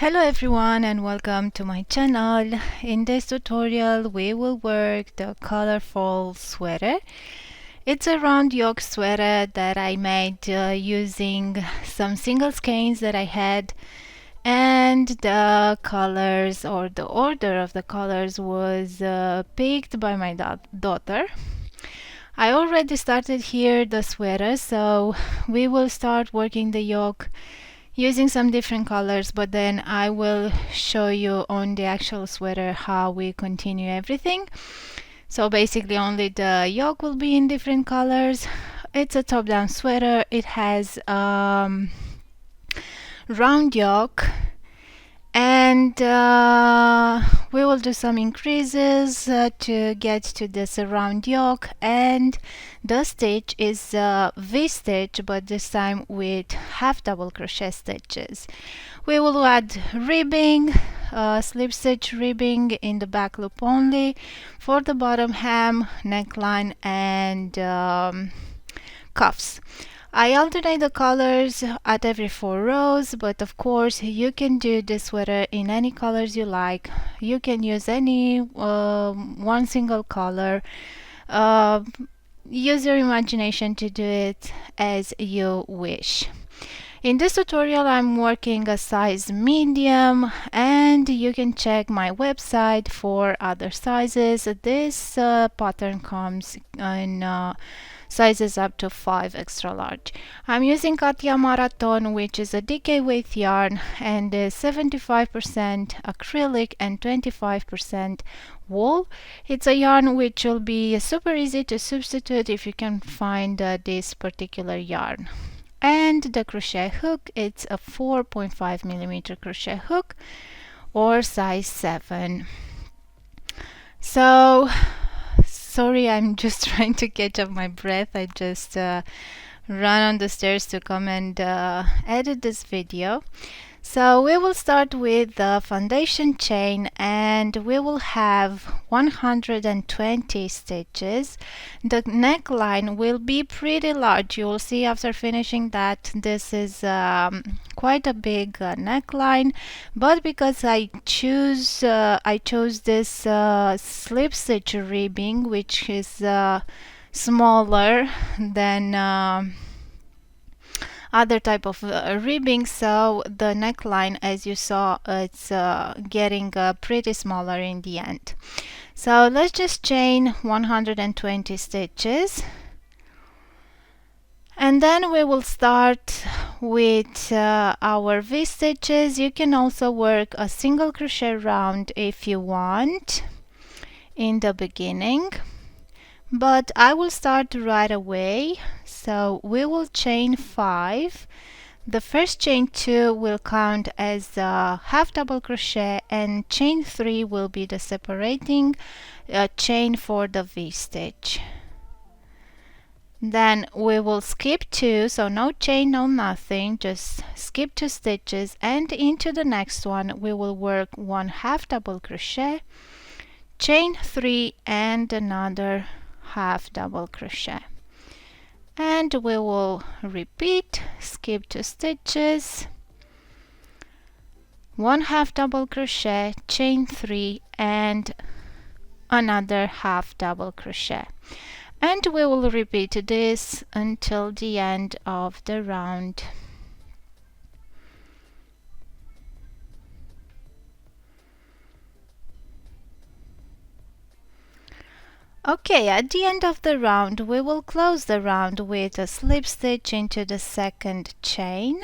Hello everyone and welcome to my channel. In this tutorial we will work the ColorFall sweater. It's a round yoke sweater that I made using some single skeins that I had, and the colors or the order of the colors was picked by my daughter. I already started here the sweater, so we will start working the yoke using some different colors, but then I will show you on the actual sweater how we continue everything. So basically only the yoke will be in different colors. It's a top-down sweater. It has round yoke, and we will do some increases to get to this round yoke, and the stitch is V stitch, but this time with half double crochet stitches. We will add ribbing, slip stitch ribbing in the back loop only for the bottom hem, neckline, and cuffs. I alternate the colors at every 4 rows, but of course you can do this sweater in any colors you like. You can use any one single color. Use your imagination to do it as you wish. In this tutorial I'm working a size medium, and you can check my website for other sizes. This pattern comes in sizes up to 5 extra large. I'm using Katia Marathon, which is a DK weight yarn, and is 75% acrylic and 25% wool. It's a yarn which will be super easy to substitute if you can find this particular yarn. And the crochet hook, it's a 4.5 millimeter crochet hook or size 7. So sorry, I'm just trying to catch up my breath. I just ran on the stairs to come and edit this video. So we will start with the foundation chain, and we will have 120 stitches. The neckline will be pretty large. You will see after finishing that this is quite a big neckline, but because I chose this slip stitch ribbing, which is smaller than other type of ribbing, so the neckline, as you saw, it's getting pretty smaller in the end. So let's just chain 120 stitches, and then we will start with our V stitches. You can also work a single crochet round if you want in the beginning, but I will start right away. So we will chain 5. The first chain 2 will count as half double crochet, and chain 3 will be the separating chain for the V stitch. Then we will skip 2, so no chain, no nothing, just skip 2 stitches, and into the next one we will work 1 half double crochet, chain 3, and another half double crochet. And we will repeat, skip 2 stitches, 1 half double crochet, chain 3, and another half double crochet. And we will repeat this until the end of the round. Okay, at the end of the round we will close the round with a slip stitch into the second chain,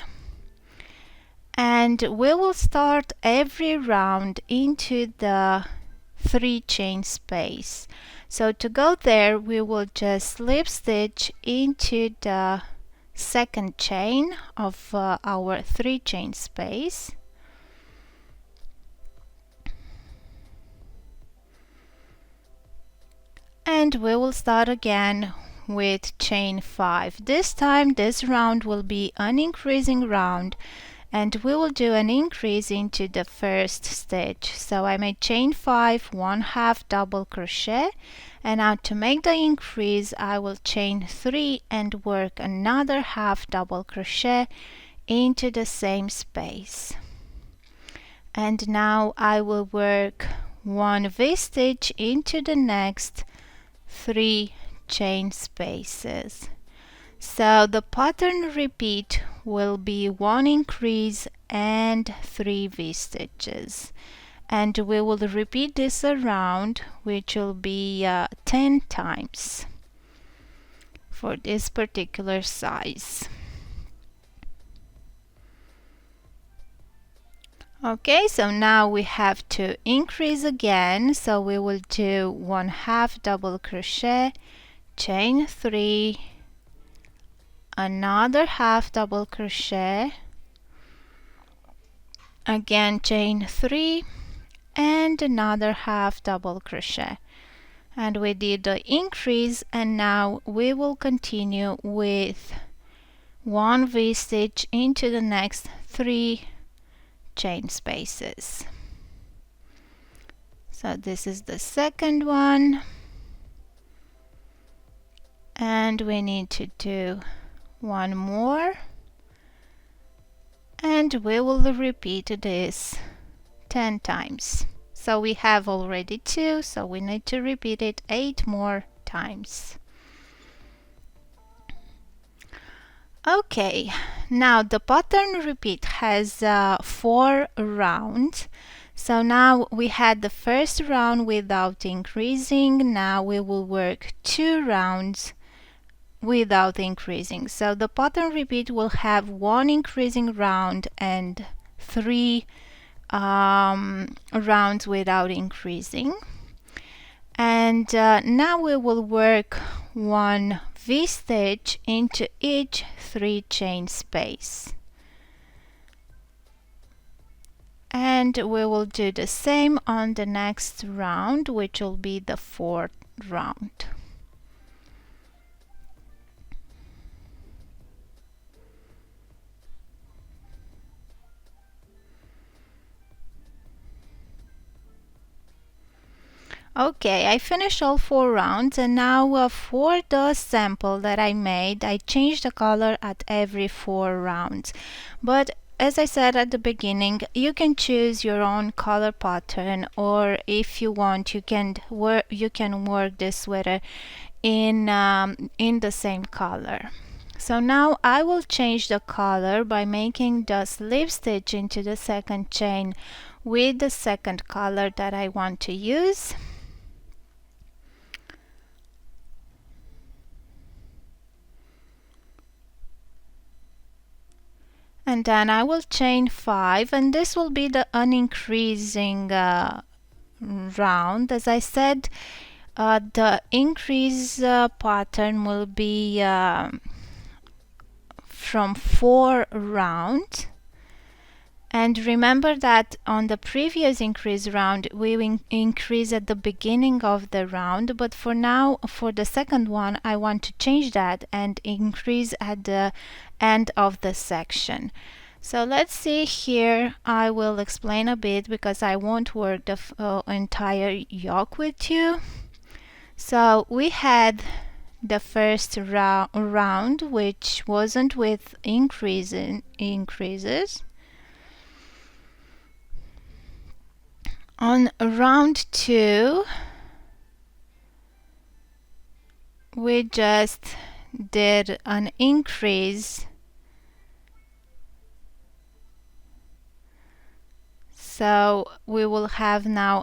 and we will start every round into the 3 chain space. So to go there we will just slip stitch into the second chain of our 3 chain space, and we will start again with chain 5. This time this round will be an increasing round, and we will do an increase into the first stitch. So I made chain 5, 1 half double crochet, and now to make the increase I will chain 3 and work another half double crochet into the same space. and now I will work one V-stitch into the next 3 chain spaces. So the pattern repeat will be 1 increase and 3 V-stitches, and we will repeat this around, which will be 10 times for this particular size. Okay, so now we have to increase again, so we will do 1/2 double crochet, chain 3, another 1/2 double crochet, again chain 3, and another 1/2 double crochet. And we did the increase, and now we will continue with 1 V-stitch into the next 3 chain spaces. So this is the second one, and we need to do one more, and we will repeat this 10 times. So we have already 2, so we need to repeat it 8 more times. Okay, now the pattern repeat has 4 rounds. So now we had the first round without increasing. Now we will work 2 rounds without increasing. So the pattern repeat will have 1 increasing round and 3 rounds without increasing. And now we will work 1 V-stitch into each 3 chain space, and we will do the same on the next round, which will be the 4th round. Okay, I finished all 4 rounds, and now for the sample that I made, I changed the color at every 4 rounds. But as I said at the beginning, you can choose your own color pattern, or if you want, you can work this sweater in the same color. So now I will change the color by making the slip stitch into the second chain with the second color that I want to use. And then I will chain 5, and this will be the unincreasing round. As I said, the increase pattern will be from 4 rounds. And remember that on the previous increase round, we increase at the beginning of the round, but for now, for the second one, I want to change that and increase at the end of the section. So let's see here. I will explain a bit because I won't work the entire yoke with you. So we had the first round, which wasn't with increases. On round 2, we just did an increase. So we will have now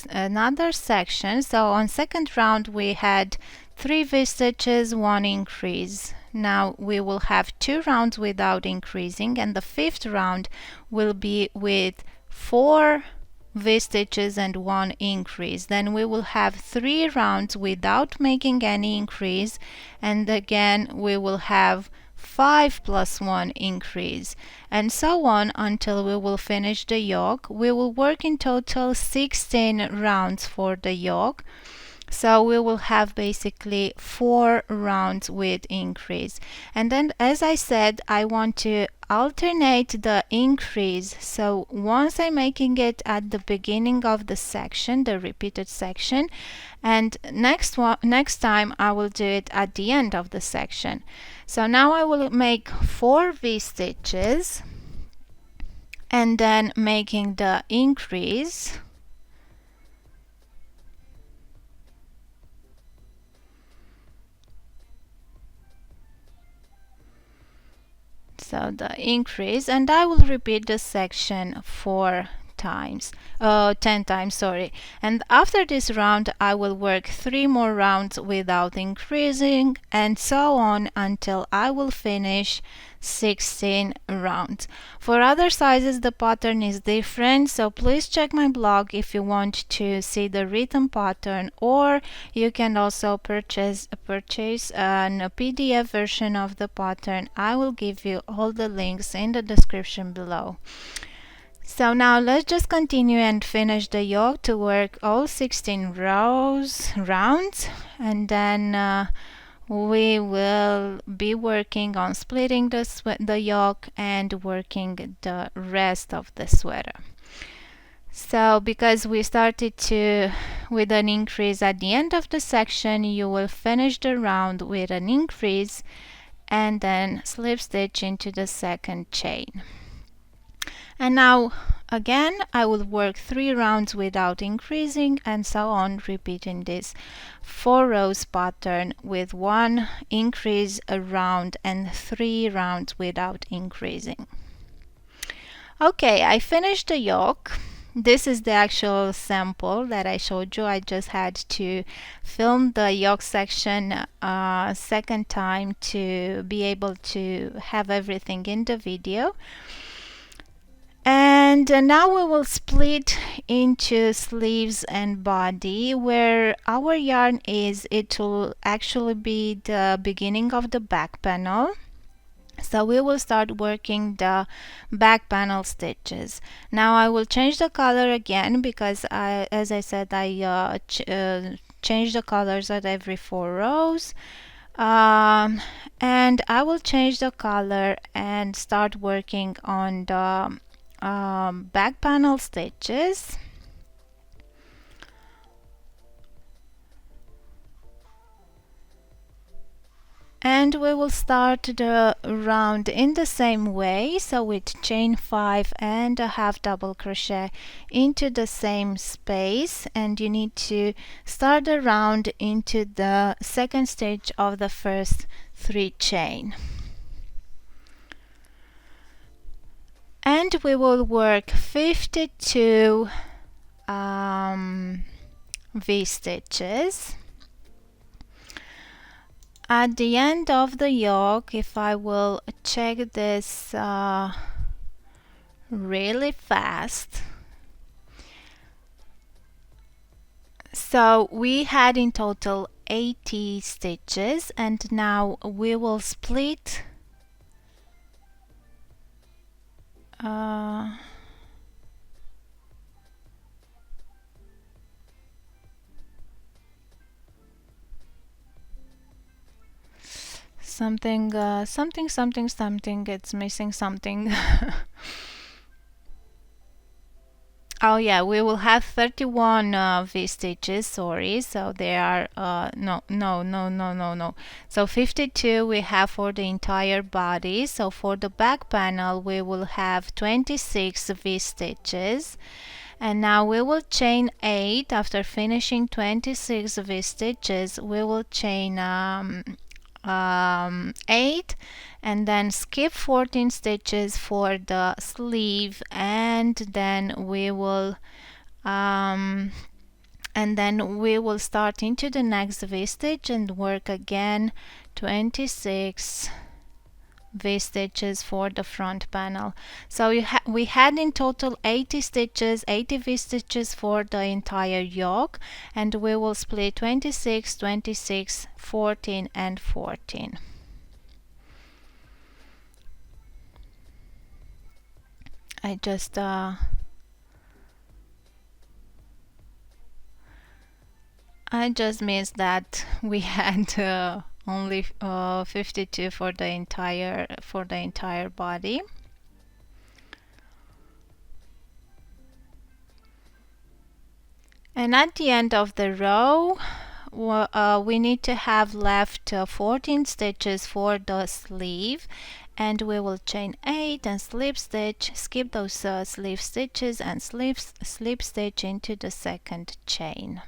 another section. So on second round we had 3 V-stitches, 1 increase. Now we will have 2 rounds without increasing, and the 5th round will be with 4 V-stitches and 1 increase. Then we will have 3 rounds without making any increase, and again we will have 5 plus 1 increase, and so on until we will finish the yoke. We will work in total 16 rounds for the yoke. So we will have basically 4 rounds with increase. And then, as I said, I want to alternate the increase. So once I'm making it at the beginning of the section, the repeated section, and next time I will do it at the end of the section. So now I will make 4 V-stitches and then making the increase. So the increase, and I will repeat this section 10 times, sorry. And after this round, I will work 3 more rounds without increasing, and so on until I will finish 16 rounds. For other sizes, the pattern is different, so please check my blog if you want to see the written pattern, or you can also purchase a PDF version of the pattern. I will give you all the links in the description below. So now let's just continue and finish the yoke to work all 16 rounds, and then we will be working on splitting the yoke and working the rest of the sweater. So because we started with an increase at the end of the section, you will finish the round with an increase and then slip stitch into the second chain. And now again I will work 3 rounds without increasing, and so on, repeating this 4 rows pattern with 1 increase a round and 3 rounds without increasing. Okay, I finished the yoke. This is the actual sample that I showed you. I just had to film the yoke section a second time to be able to have everything in the video. And now we will split into sleeves and body. Where our yarn is, it will actually be the beginning of the back panel. So we will start working the back panel stitches. Now I will change the color again because as I said, I change the colors at every 4 rows. And I will change the color and start working on the back panel stitches. And we will start the round in the same way, so with chain 5 and a half double crochet into the same space, and you need to start the round into the second stitch of the first 3 chain. And we will work 52 V-stitches. At the end of the yoke, if I will check this really fast, so we had in total 80 stitches, and now we will split something, it's missing something. Oh yeah, we will have 31 V-stitches, sorry, so there are, no. So 52 we have for the entire body, so for the back panel we will have 26 V-stitches. And now we will chain 8. After finishing 26 V-stitches, we will chain 8 and then skip 14 stitches for the sleeve, and then we will start into the next V-stitch and work again 26 V-stitches for the front panel. So we had in total 80 stitches, 80 V-stitches for the entire yoke, and we will split 26, 26, 14 and 14. I just missed that we had only 52 for the entire body. And at the end of the row, we need to have left 14 stitches for the sleeve and we will chain 8 and slip stitch, skip those slip stitches and slip stitch into the second chain.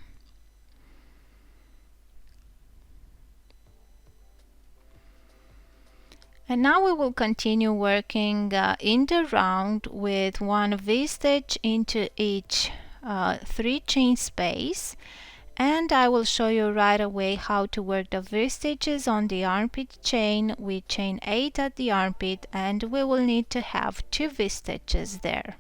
And now we will continue working in the round with one V-stitch into each 3 chain space, and I will show you right away how to work the V-stitches on the armpit chain. We chain 8 at the armpit and we will need to have 2 V-stitches there.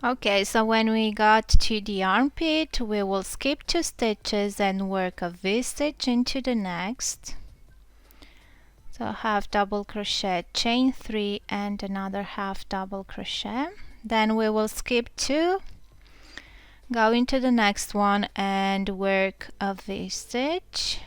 Okay, so when we got to the armpit, we will skip 2 stitches and work a V-stitch into the next. So half double crochet, chain 3 and another half double crochet. Then we will skip 2, go into the next one and work a V-stitch.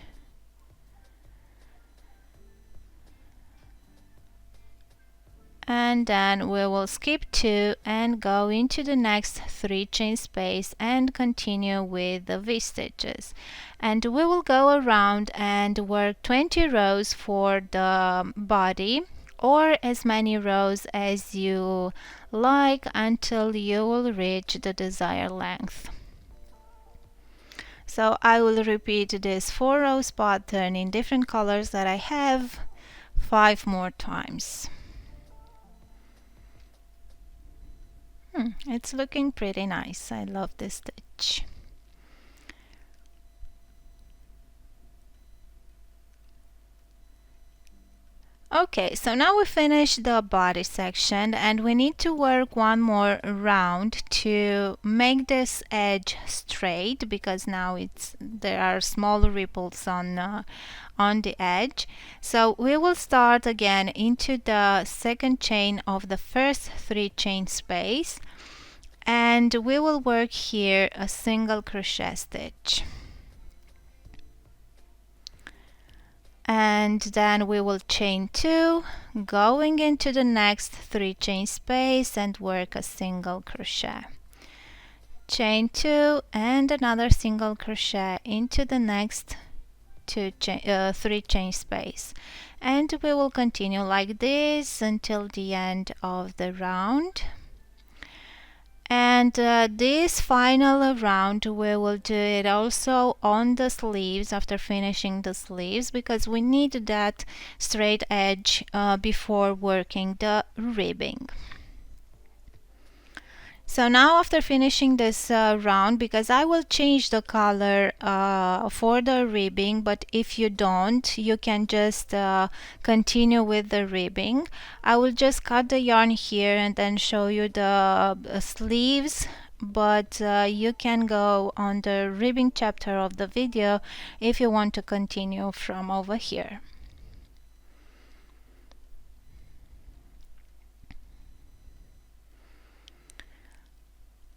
And then we will skip 2 and go into the next 3 chain space and continue with the V-stitches. And we will go around and work 20 rows for the body, or as many rows as you like until you will reach the desired length. So I will repeat this 4 rows pattern in different colors that I have 5 more times. It's looking pretty nice. I love this stitch. Okay, so now we finished the body section and we need to work one more round to make this edge straight, because now there are small ripples on the edge. So we will start again into the second chain of the first 3 chain space, and we will work here a single crochet stitch. And then we will chain 2, going into the next 3 chain space and work a single crochet. Chain 2 and another single crochet into the next 3 chain space. And we will continue like this until the end of the round. And this final round we will do it also on the sleeves after finishing the sleeves, because we need that straight edge before working the ribbing. So now after finishing this round, because I will change the color for the ribbing, but if you don't, you can just continue with the ribbing. I will just cut the yarn here and then show you the sleeves, but you can go on the ribbing chapter of the video if you want to continue from over here.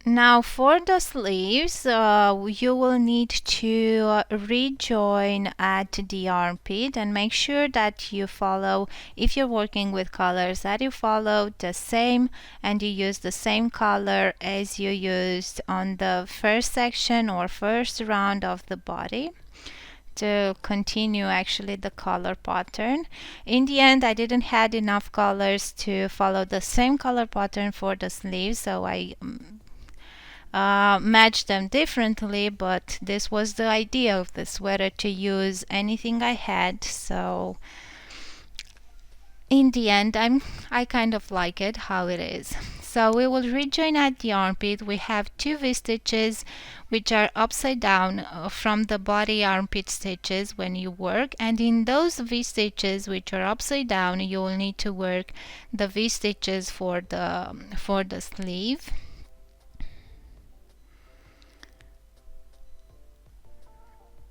Now for the sleeves, you will need to rejoin at the armpit and make sure that you follow, if you're working with colors, that you follow the same and you use the same color as you used on the first section or first round of the body to continue actually the color pattern. In the end, I didn't have enough colors to follow the same color pattern for the sleeves, so I match them differently, but this was the idea of the sweater, to use anything I had. So in the end, I kind of like it how it is. So we will rejoin at the armpit. We have 2 V-stitches which are upside down from the body armpit stitches when you work, and in those V-stitches which are upside down you will need to work the V-stitches for the sleeve.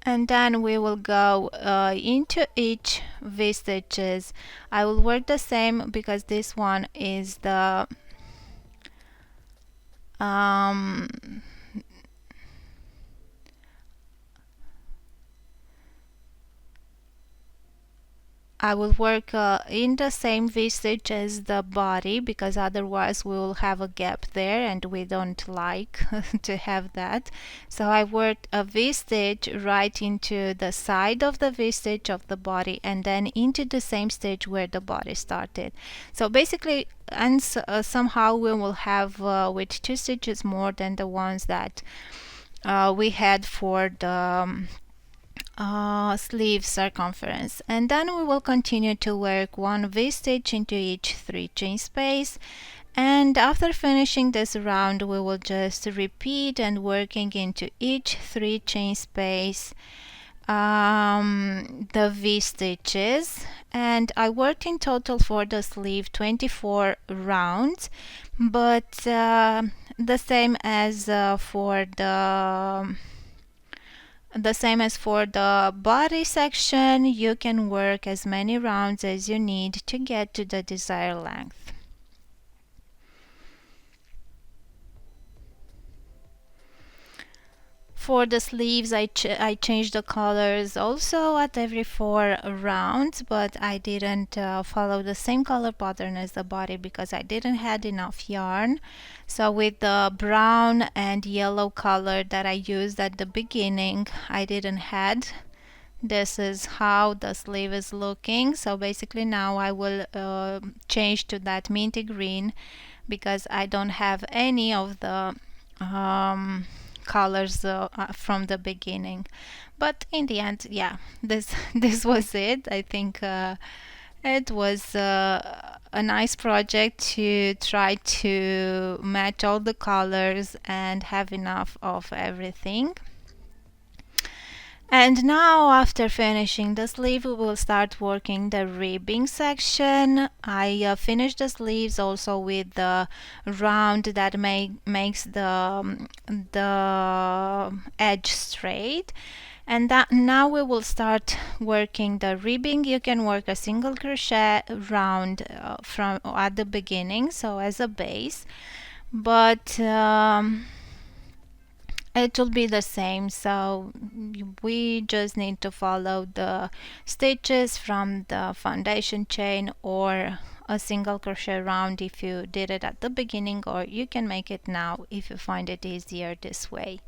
And then we will go into each V-stitches. I will work the same because this one is the um, I will work in the same V-stitch as the body, because otherwise we will have a gap there and we don't like to have that. So I worked a V-stitch right into the side of the V-stitch of the body and then into the same stitch where the body started. So basically, and somehow we will have with 2 stitches more than the ones that we had for the sleeve circumference. And then we will continue to work 1 V-stitch into each 3 chain space, and after finishing this round we will just repeat and working into each 3 chain space the V-stitches. And I worked in total for the sleeve 24 rounds, but the same as for the body section, you can work as many rounds as you need to get to the desired length. For the sleeves, I changed the colors also at every 4 rounds, but I didn't follow the same color pattern as the body because I didn't have enough yarn. So with the brown and yellow color that I used at the beginning, I didn't had. This is how the sleeve is looking. So basically now I will change to that minty green because I don't have any of the colors from the beginning. But in the end, yeah, this was it. I think it was a nice project to try to match all the colors and have enough of everything. And now, after finishing the sleeve, we will start working the ribbing section. I finished the sleeves also with the round that makes the edge straight. And that now we will start working the ribbing. You can work a single crochet round from at the beginning, so as a base, but it will be the same. So we just need to follow the stitches from the foundation chain or a single crochet round if you did it at the beginning, or you can make it now if you find it easier this way.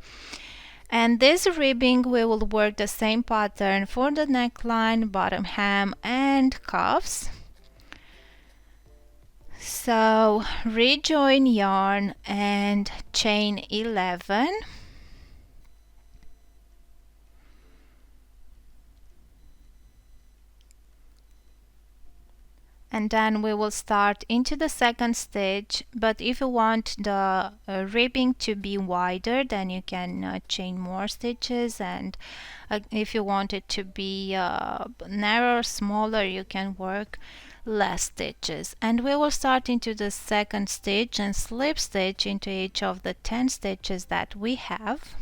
And this ribbing, we will work the same pattern for the neckline, bottom hem and cuffs. So rejoin yarn and chain 11. And then we will start into the second stitch, but if you want the ribbing to be wider, then you can chain more stitches, and if you want it to be narrower, smaller, you can work less stitches. And we will start into the second stitch and slip stitch into each of the 10 stitches that we have.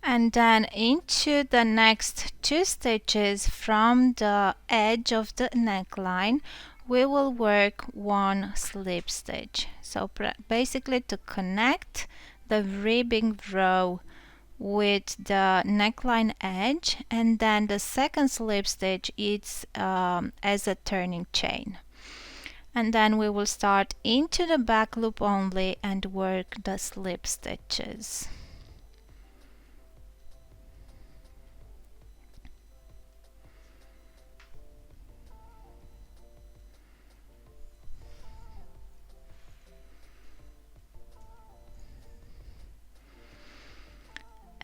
And then into the next 2 stitches from the edge of the neckline, we will work 1 slip stitch. So basically to connect the ribbing row with the neckline edge, and then the second slip stitch is as a turning chain. And then we will start into the back loop only and work the slip stitches.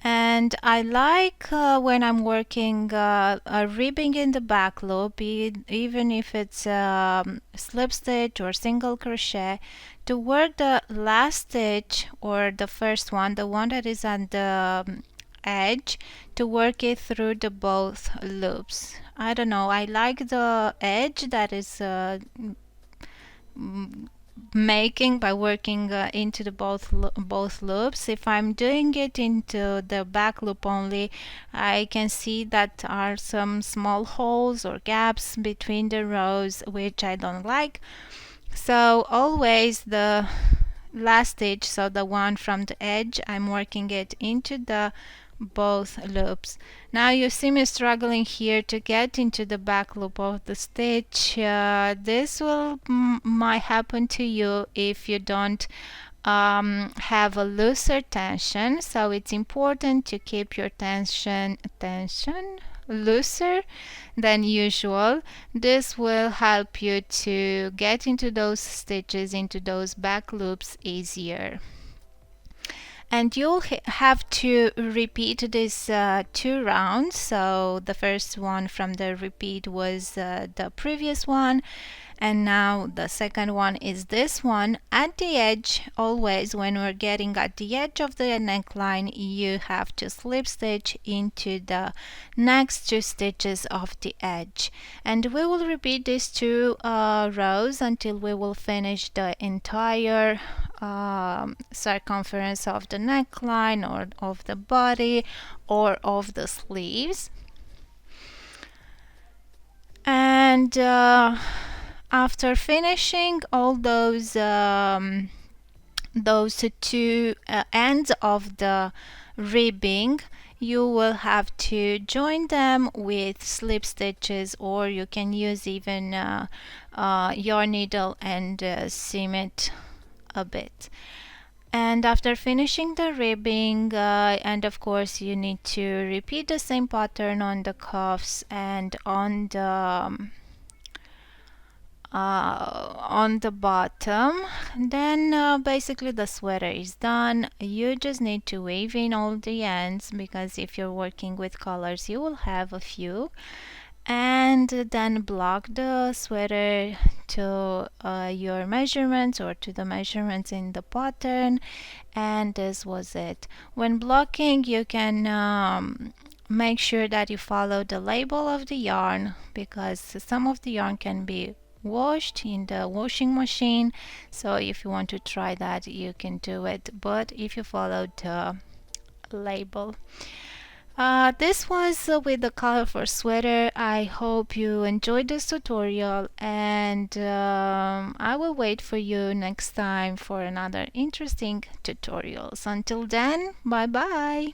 And I like when I'm working a ribbing in the back loop, even if it's slip stitch or single crochet, to work the last stitch or the first one, the one that is on the edge, to work it through the both loops. I don't know, I like the edge that is making by working into the both loops. If I'm doing it into the back loop only, I can see that are some small holes or gaps between the rows, which I don't like. So always the last stitch, so the one from the edge, I'm working it into the both loops. Now you see me struggling here to get into the back loop of the stitch. This will might happen to you if you don't have a looser tension, so it's important to keep your tension looser than usual. This will help you to get into those stitches, into those back loops easier. And you'll have to repeat this 2 rounds. So the first one from the repeat was the previous one, and now the second one is this one. At the edge, always when we're getting at the edge of the neckline, you have to slip stitch into the next 2 stitches of the edge, and we will repeat these 2 rows until we will finish the entire circumference of the neckline or of the body or of the sleeves. And after finishing all those 2 ends of the ribbing, you will have to join them with slip stitches, or you can use even your needle and seam it a bit. And after finishing the ribbing, and of course you need to repeat the same pattern on the cuffs and on the bottom, then basically the sweater is done. You just need to weave in all the ends, because if you're working with colors you will have a few, and then block the sweater to your measurements or to the measurements in the pattern, and this was it. When blocking, you can make sure that you follow the label of the yarn, because some of the yarn can be washed in the washing machine, so if you want to try that you can do it, but if you follow the label. This was with the ColorFall sweater. I hope you enjoyed this tutorial, and I will wait for you next time for another interesting tutorials. Until then, bye bye.